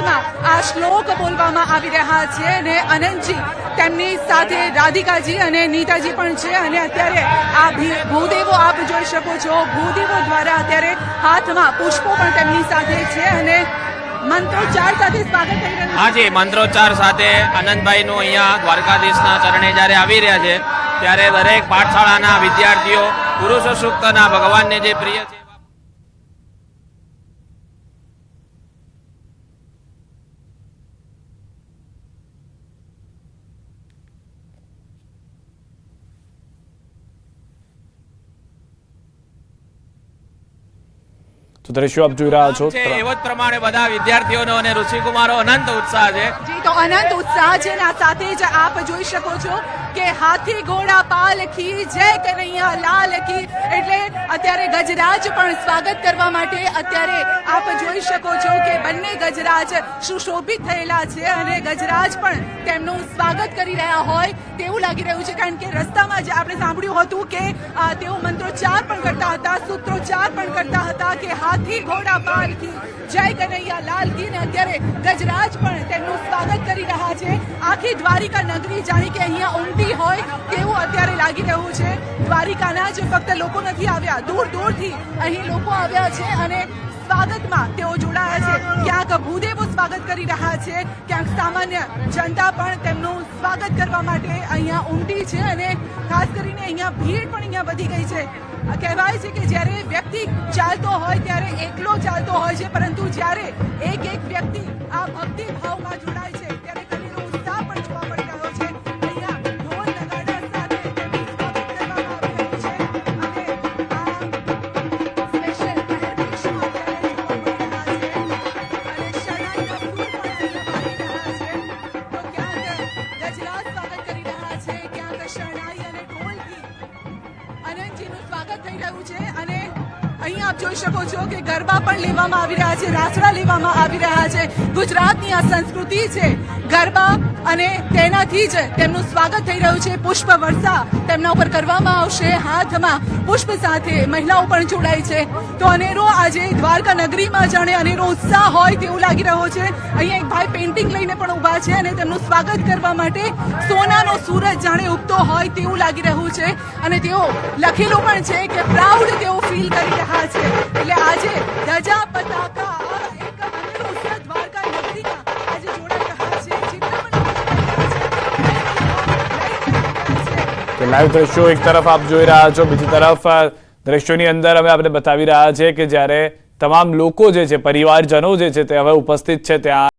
હાથમાં આ શ્લોક બોલવામાં આવી રહ્યા છે અને અનંતજી તેમની સાથે રાધિકાજી અને નીતાજી પણ છે અને અત્યારે આ ભૂદેવો આપ જોઈ શકો છો ભૂદેવો દ્વારા અત્યારે હાથમાં પુષ્પો પણ તેમની સાથે છે અને મંત્રોચ્ચાર સાથે સ્વાગત થઈ રહ્યું છે। હાજી, મંત્રોચ્ચાર સાથે આનંદભાઈનું અહીંયા દ્વારકાધીશના ચરણે જ્યારે આવી રહ્યા છે ત્યારે દરેક પાઠશાળાના વિદ્યાર્થીઓ પુરુષ સૂક્તના ભગવાનને જે પ્રિય છે તો દ્રશ્યો આપ જોઈ રહ્યા છો એવો જ પ્રમાણે બધા વિદ્યાર્થીઓનો અને ઋષિકુમારો અનંત ઉત્સાહ છે। જી, તો અનંત ઉત્સાહ છે અને આ સાથે જ આપ જોઈ શકો છો કે હાથી ઘોડા પાલખી જય કનૈયા લાલ કી એટલે અત્યારે ગજરાજ પણ સ્વાગત કરવા માટે અત્યારે આપ જોઈ શકો છો કે બંને ગજરાજ સુશોભિત થયેલા છે અને ગજરાજ પણ તેમનું સ્વાગત કરી રહ્યા હોય તેવું લાગી રહ્યું છે કારણ કે રસ્તામાં જ આપણે સાંભળ્યું હતું કે તેઓ મંત્રોચ્ચાર પણ કરતા હતા સૂત્રોચ્ચાર પણ કરતા હતા કે હાથી ઘોડા પાલખી જય કનૈયા લાલ કી ને અત્યારે ગજરાજ પણ તેમનું સ્વાગત કરી રહ્યા છે। આખી દ્વારિકા નગરી જાણે કે અહીંયા ઉમટી હોય તેવું અત્યારે લાગી રહ્યું છે। દ્વારિકાના જ ફક્ત લોકો નથી આવ્યા, દૂર દૂરથી અહીં લોકો આવ્યા છે અને સ્વાગતમાં તેઓ જોડાયા છે। ક્યાંક ભૂદેવો સ્વાગત કરી રહ્યા છે, ક્યાંક સામાન્ય જનતા પણ તેમનું સ્વાગત કરવા માટે અહીંયા ઉમટી છે અને ખાસ કરીને અહીંયા ભીડ પણ અહીંયા વધી ગઈ છે। કહેવાય છે કે જ્યારે વ્યક્તિ ચાલતો હોય ત્યારે એકલો ચાલતો હોય છે પરંતુ જ્યારે એક એક વ્યક્તિ આ ભક્તિ ભાવમાં જોડાય છે ત્યારે તેનો ઉત્સાહ પણ જોવા મળી રહ્યો છે। અહીંયા ઢોલ નગાડા સાથે તેમનું સ્વાગત કરવામાં આવી રહ્યું છે અને આ સ્પેશિયલ પહેરવેશમાં અત્યારે જોવા મળી રહ્યા છે અને શરણાઈના સૂર પણ અહીંયા વાગી રહ્યા છે। તો ક્યાંક ગજરાજ સ્વાગત કરી રહ્યા છે, ક્યાંક શરણાઈ અને ઢોલથી અનંતજીનું સ્વાગત થઈ રહ્યું છે અને અહીં આપ જોઈ શકો છો કે ગરબા પણ લેવામાં આવી રહ્યા છે, રાસડા લેવામાં આવી રહ્યા છે। ગુજરાતની આ સંસ્કૃતિ છે ગરબા અને તેનાથી જ તેમનું સ્વાગત થઈ રહ્યું છે। પુષ્પ વર્ષા તેમના ઉપર કરવામાં આવશે, હાથમાં પુષ્પ સાથે મહિલાઓ પણ જોડાઈ છે। તો અનેરો આજે દ્વારકા નગરીમાં જાણે અનેરો ઉત્સાહ હોય તેવું લાગી રહ્યો છે। અહીંયા એક ભાઈ પેઇન્ટિંગ લઈને પણ ઊભા છે અને તેમનું સ્વાગત કરવા માટે સોનાનો સૂરજ જાણે ઉગતો હોય તેવું લાગી રહ્યું છે અને તેઓ લખેલું પણ છે કે પ્રાઉડ તેઓ ફીલ કરી રહ્યા છે। એટલે આજે ધજા પતાકા એક અનેરો ઉત્સાહ દ્વારકા નગરીમાં આજે જોડાઈ રહ્યા છે। જેટલા પણ કે લાઈવ દ્રશ્યો એક તરફ આપ જોઈ રહ્યા છો, બીજી તરફ દ્રશ્યોની અંદર અમે આપણે બતાવી રહ્યા છે કે જ્યારે તમામ લોકો જે છે પરિવારજનો જે છે તે હવે ઉપસ્થિત છે ત્યાં